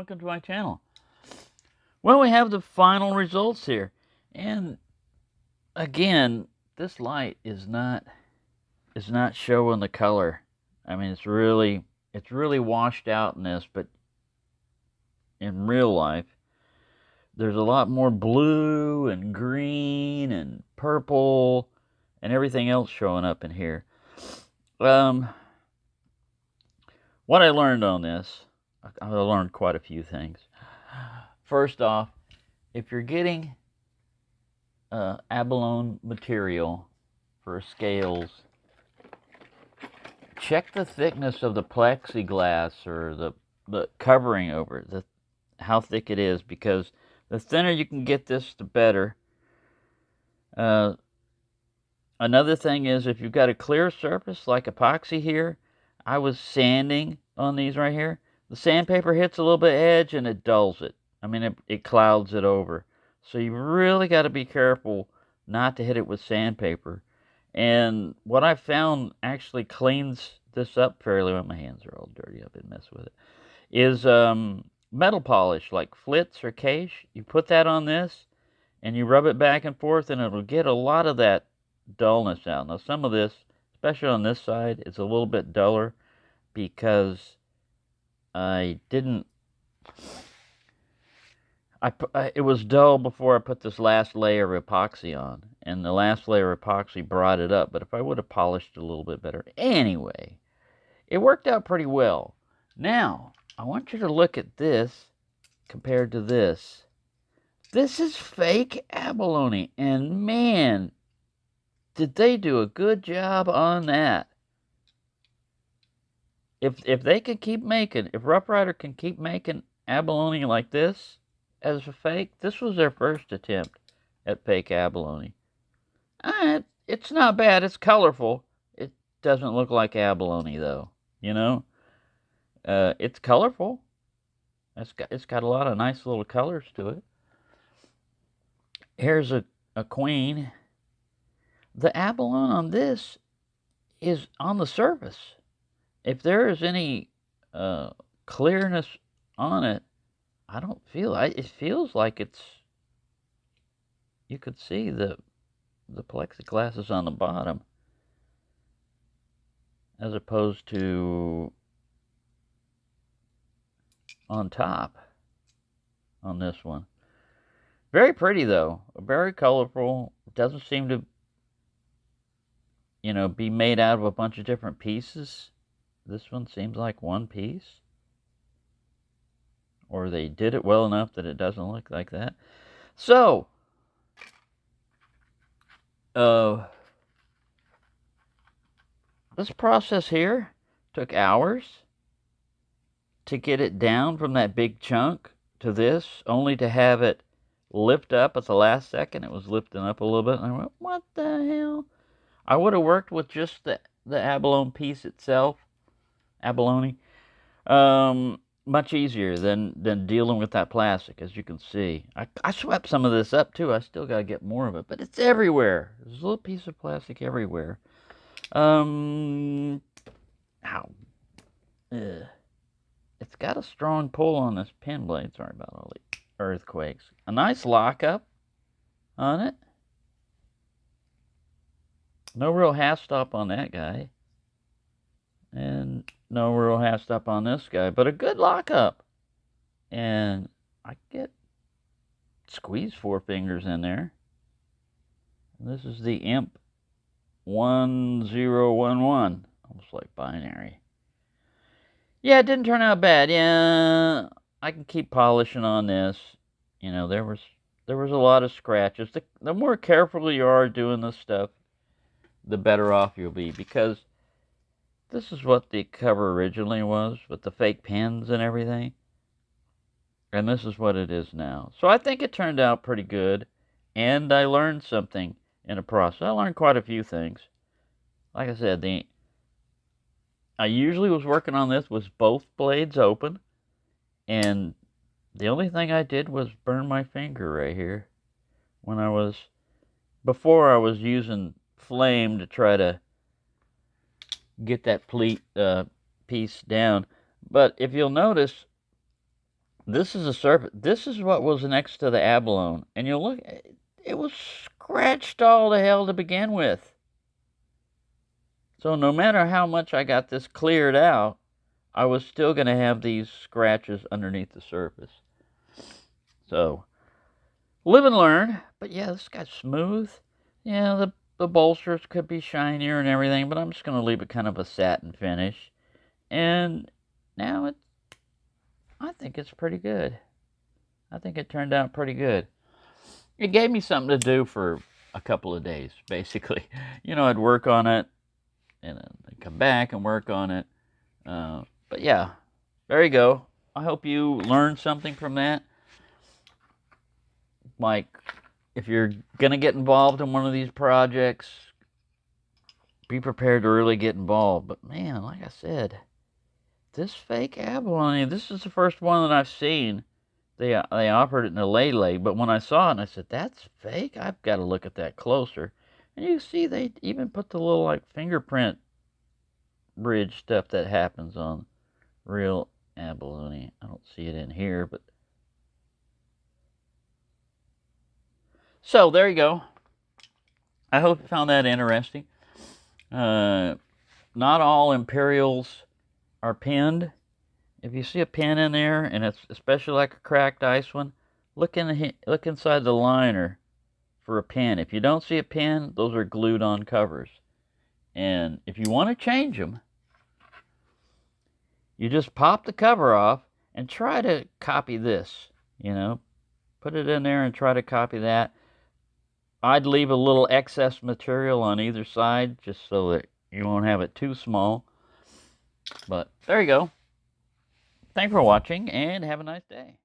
welcome to my channel. Well, we have the final results here, and again, this light is not showing the color. I mean, it's really washed out in this, but in real life, there's a lot more blue and green and purple and everything else showing up in here. What I learned on this, I learned quite a few things. First off, if you're getting abalone material for scales, check the thickness of the plexiglass or the covering over it, how thick it is, because the thinner you can get this, the better. Another thing is, if you've got a clear surface like epoxy here, I was sanding on these right here. The sandpaper hits a little bit edge and it dulls it. I mean, it clouds it over. So you really got to be careful not to hit it with sandpaper. And what I found actually cleans this up fairly well. My hands are all dirty. I've been messing with it. Is metal polish like Flitz or Cache. You put that on this and you rub it back and forth, and it'll get a lot of that dullness out. Now, some of this, especially on this side, is a little bit duller because it was dull before I put this last layer of epoxy on, and the last layer of epoxy brought it up. But if I would have polished it a little bit better, anyway, it worked out pretty well. Now, I want you to look at this compared to this. This is fake abalone, and man, did they do a good job on that. If they can keep making, if Rough Rider can keep making abalone like this as a fake, this was their first attempt at fake abalone. It's not bad. It's colorful. It doesn't look like abalone, though. You know, it's colorful. It's got a lot of nice little colors to it. Here's a queen. The abalone on this is on the surface. If there is any clearness on it, I don't feel it. It feels like you could see the plexiglass is on the bottom, as opposed to on top on this one. Very pretty, though. Very colorful. It doesn't seem to, be made out of a bunch of different pieces. This one seems like one piece. Or they did it well enough that it doesn't look like that. So, this process here took hours to get it down from that big chunk to this, only to have it lift up at the last second. It was lifting up a little bit, and I went, what the hell? I would have worked with just the abalone piece itself, abalone, much easier than dealing with that plastic, as you can see. I swept some of this up too. I still got to get more of it, but it's everywhere. There's a little piece of plastic everywhere. Ow. Ugh. It's got a strong pull on this pen blade. Sorry about all the earthquakes. A nice lockup on it. No real half stop on that guy. And no real half stop on this guy. But a good lockup. And I get squeeze 4 fingers in there. This is the Imp 1011. Almost like binary. Yeah, it didn't turn out bad. Yeah, I can keep polishing on this. There was a lot of scratches. The more careful you are doing this stuff, the better off you'll be, because this is what the cover originally was, with the fake pens and everything. And this is what it is now. So I think it turned out pretty good, and I learned something in the process. I learned quite a few things. Like I said, I usually was working on this with both blades open, and the only thing I did was burn my finger right here before I was using flame to try to get that piece down. But if you'll notice, This is a surface. This is what was next to the abalone. And you'll look, it was scratched all to hell to begin with. So no matter how much I got this cleared out, I was still going to have these scratches underneath the surface. So, live and learn. But yeah, this guy's smooth. Yeah, the bolsters could be shinier and everything, but I'm just going to leave it kind of a satin finish. And now I think it's pretty good. I think it turned out pretty good. It gave me something to do for a couple of days, basically. You know, I'd work on it, and then I'd come back and work on it. But yeah, there you go. I hope you learned something from that. Like, if you're going to get involved in one of these projects, be prepared to really get involved. But man, like I said, this fake abalone, this is the first one that I've seen. They offered it in a lay, but when I saw it, I said, that's fake? I've got to look at that closer. And you see they even put the little, like, fingerprint bridge stuff that happens on real abalone. I don't see it in here, but... So, there you go. I hope you found that interesting. Not all Imperials are pinned. If you see a pin in there, and it's especially like a cracked ice one, look inside the liner for a pin. If you don't see a pin, those are glued on covers. And if you want to change them, you just pop the cover off and try to copy this. You know, put it in there and try to copy that. I'd leave a little excess material on either side just so that you won't have it too small. But there you go. Thanks for watching, and have a nice day.